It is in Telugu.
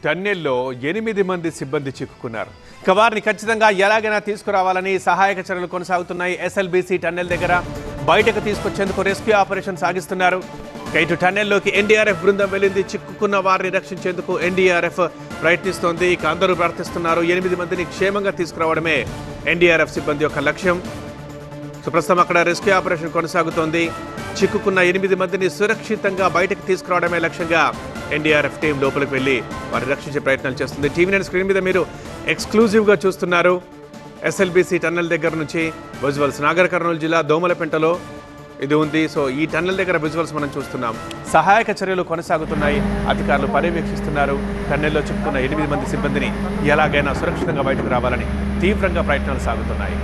టన్నెల్లో 8 మంది సిబ్బంది చిక్కుకున్నారు. ఇక వారిని ఖచ్చితంగా ఎలాగైనా తీసుకురావాలని సహాయక చర్యలు కొనసాగుతున్నాయి. ఎస్ఎల్బీసీ టన్నెల్ దగ్గర బయటకు తీసుకొచ్చేందుకు రెస్క్యూ ఆపరేషన్ సాగిస్తున్నారు. ఇటు టన్నెల్లోకి ఎన్డీఆర్ఎఫ్ బృందం వెళ్ళింది. చిక్కుకున్న వారిని రక్షించేందుకు ఎన్డీఆర్ఎఫ్ ప్రయత్నిస్తోంది. ఇక అందరూ ప్రార్థిస్తున్నారు. 8 మందిని క్షేమంగా తీసుకురావడమే ఎన్డీఆర్ఎఫ్ సిబ్బంది యొక్క లక్ష్యం. ప్రస్తుతం అక్కడ రెస్క్యూ ఆపరేషన్ కొనసాగుతోంది. చిక్కుకున్న 8 మందిని సురక్షితంగా బయటకు తీసుకురావడమే లక్ష్యంగా ఎన్డీఆర్ఎఫ్ టీం లోపలికి వెళ్ళి వారిని రక్షించే ప్రయత్నాలు చేస్తుంది. టీవీ9 స్క్రీన్ మీద మీరు ఎక్స్క్లూజివ్గా చూస్తున్నారు. ఎస్ఎల్బీసీ టన్నెల్ దగ్గర నుంచి విజువల్స్. నాగర్ కర్నూలు జిల్లా దోమలపెంటలో ఇది ఉంది. సో ఈ టన్నెల్ దగ్గర విజువల్స్ మనం చూస్తున్నాం. సహాయక చర్యలు కొనసాగుతున్నాయి. అధికారులు పర్యవేక్షిస్తున్నారు. టన్నెల్లో చిక్కుకున్న 8 మంది సిబ్బందిని ఎలాగైనా సురక్షితంగా బయటకు రావాలని తీవ్రంగా ప్రయత్నాలు సాగుతున్నాయి.